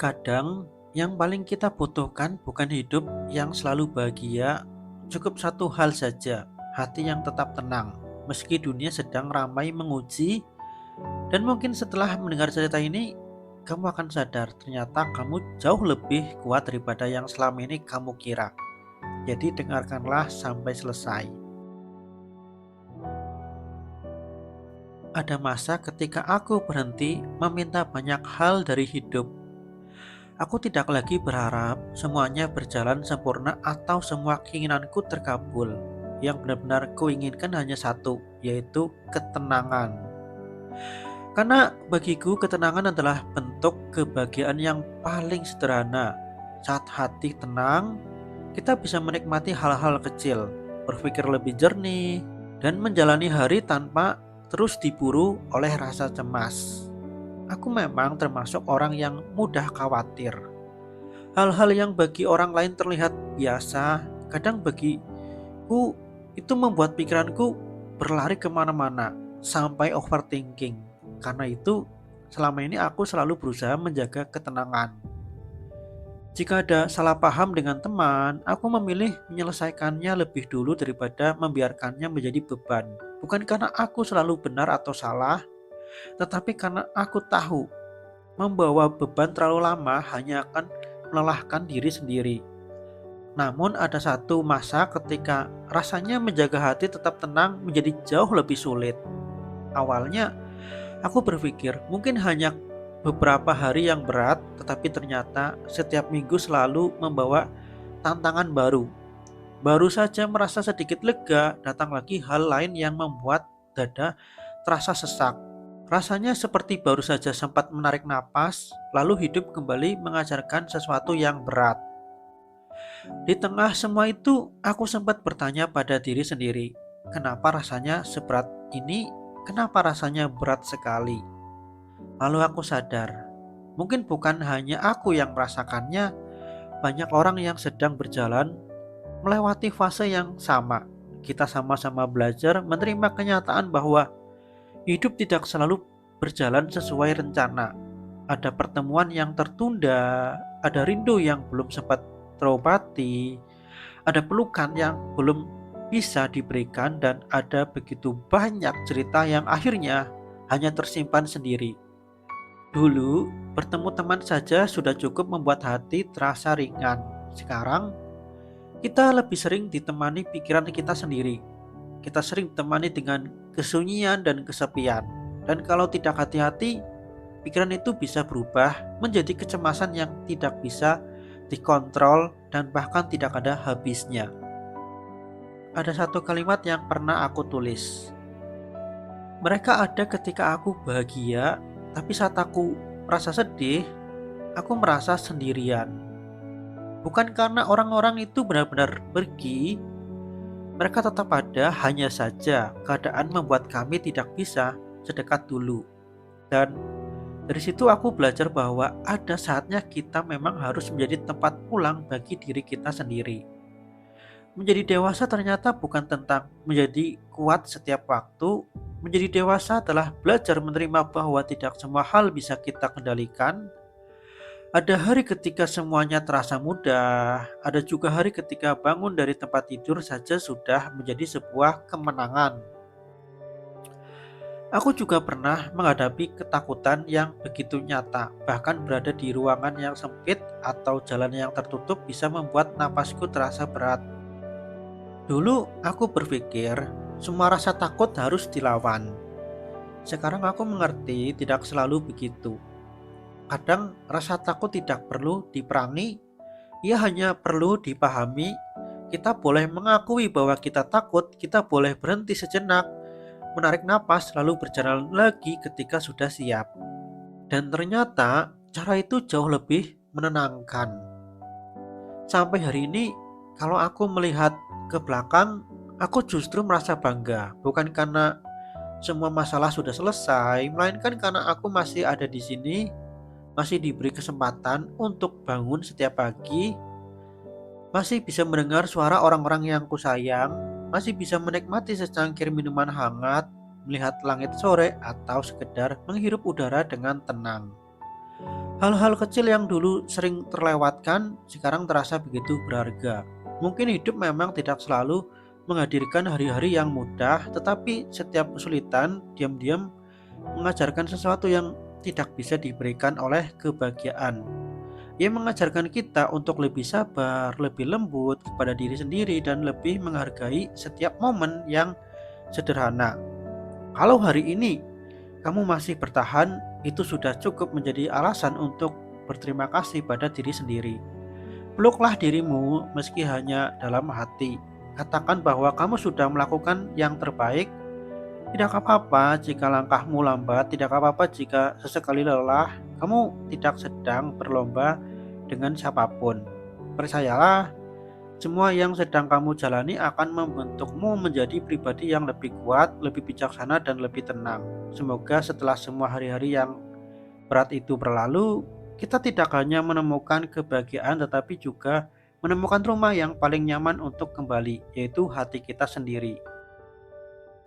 Kadang yang paling kita butuhkan bukan hidup yang selalu bahagia, cukup satu hal saja, hati yang tetap tenang. Meski dunia sedang ramai menguji, dan mungkin setelah mendengar cerita ini, kamu akan sadar ternyata kamu jauh lebih kuat daripada yang selama ini kamu kira. Jadi dengarkanlah sampai selesai. Ada masa ketika aku berhenti meminta banyak hal dari hidup. Aku tidak lagi berharap semuanya berjalan sempurna atau semua keinginanku terkabul. Yang benar-benar kuinginkan hanya satu, yaitu ketenangan. Karena bagiku ketenangan adalah bentuk kebahagiaan yang paling sederhana. Saat hati tenang, kita bisa menikmati hal-hal kecil, berpikir lebih jernih, dan menjalani hari tanpa terus diburu oleh rasa cemas. Aku memang termasuk orang yang mudah khawatir. Hal-hal yang bagi orang lain terlihat biasa, kadang bagiku itu membuat pikiranku berlari kemana-mana, sampai overthinking. Karena itu, selama ini aku selalu berusaha menjaga ketenangan. Jika ada salah paham dengan teman, aku memilih menyelesaikannya lebih dulu daripada membiarkannya menjadi beban. Bukan karena aku selalu benar atau salah, tetapi karena aku tahu membawa beban terlalu lama hanya akan melelahkan diri sendiri. Namun ada satu masa ketika rasanya menjaga hati tetap tenang menjadi jauh lebih sulit. Awalnya aku berpikir mungkin hanya beberapa hari yang berat, tetapi ternyata setiap minggu selalu membawa tantangan baru. Baru saja merasa sedikit lega, datang lagi hal lain yang membuat dada terasa sesak. Rasanya seperti baru saja sempat menarik napas, lalu hidup kembali mengajarkan sesuatu yang berat. Di tengah semua itu, aku sempat bertanya pada diri sendiri, kenapa rasanya seberat ini? Kenapa rasanya berat sekali? Lalu aku sadar, mungkin bukan hanya aku yang merasakannya, banyak orang yang sedang berjalan melewati fase yang sama. Kita sama-sama belajar menerima kenyataan bahwa hidup tidak selalu berjalan sesuai rencana. Ada pertemuan yang tertunda, ada rindu yang belum sempat terobati, ada pelukan yang belum bisa diberikan, dan ada begitu banyak cerita yang akhirnya hanya tersimpan sendiri. Dulu, bertemu teman saja sudah cukup membuat hati terasa ringan. Sekarang, kita lebih sering ditemani pikiran kita sendiri. Kita sering ditemani dengan kesunyian dan kesepian. Dan kalau tidak hati-hati, pikiran itu bisa berubah menjadi kecemasan yang tidak bisa dikontrol dan bahkan tidak ada habisnya. Ada satu kalimat yang pernah aku tulis. Mereka ada ketika aku bahagia, tapi saat aku merasa sedih, aku merasa sendirian. Bukan karena orang-orang itu benar-benar pergi, mereka tetap ada, hanya saja keadaan membuat kami tidak bisa sedekat dulu. Dan dari situ aku belajar bahwa ada saatnya kita memang harus menjadi tempat pulang bagi diri kita sendiri. Menjadi dewasa ternyata bukan tentang menjadi kuat setiap waktu. Menjadi dewasa adalah belajar menerima bahwa tidak semua hal bisa kita kendalikan. Ada hari ketika semuanya terasa mudah, ada juga hari ketika bangun dari tempat tidur saja sudah menjadi sebuah kemenangan. Aku juga pernah menghadapi ketakutan yang begitu nyata, bahkan berada di ruangan yang sempit atau jalan yang tertutup bisa membuat napasku terasa berat. Dulu aku berpikir semua rasa takut harus dilawan. Sekarang aku mengerti tidak selalu begitu. Kadang rasa takut tidak perlu diperangi, ia hanya perlu dipahami. Kita boleh mengakui bahwa kita takut, kita boleh berhenti sejenak, menarik napas lalu berjalan lagi ketika sudah siap. Dan ternyata cara itu jauh lebih menenangkan. Sampai hari ini kalau aku melihat ke belakang, aku justru merasa bangga. Bukan karena semua masalah sudah selesai, melainkan karena aku masih ada di sini, masih diberi kesempatan untuk bangun setiap pagi, masih bisa mendengar suara orang-orang yang kusayang, masih bisa menikmati secangkir minuman hangat, melihat langit sore, atau sekedar menghirup udara dengan tenang. Hal-hal kecil yang dulu sering terlewatkan sekarang terasa begitu berharga. Mungkin hidup memang tidak selalu menghadirkan hari-hari yang mudah, tetapi setiap kesulitan diam-diam mengajarkan sesuatu yang tidak bisa diberikan oleh kebahagiaan. Ia mengajarkan kita untuk lebih sabar, lebih lembut kepada diri sendiri, dan lebih menghargai setiap momen yang sederhana. Kalau hari ini kamu masih bertahan, itu sudah cukup menjadi alasan untuk berterima kasih pada diri sendiri. Peluklah dirimu meski hanya dalam hati. Katakan bahwa kamu sudah melakukan yang terbaik. Tidak apa-apa jika langkahmu lambat, tidak apa-apa jika sesekali lelah. Kamu tidak sedang berlomba dengan siapapun. Percayalah, semua yang sedang kamu jalani akan membentukmu menjadi pribadi yang lebih kuat, lebih bijaksana, dan lebih tenang. Semoga setelah semua hari-hari yang berat itu berlalu, kita tidak hanya menemukan kebahagiaan, tetapi juga menemukan rumah yang paling nyaman untuk kembali, yaitu hati kita sendiri.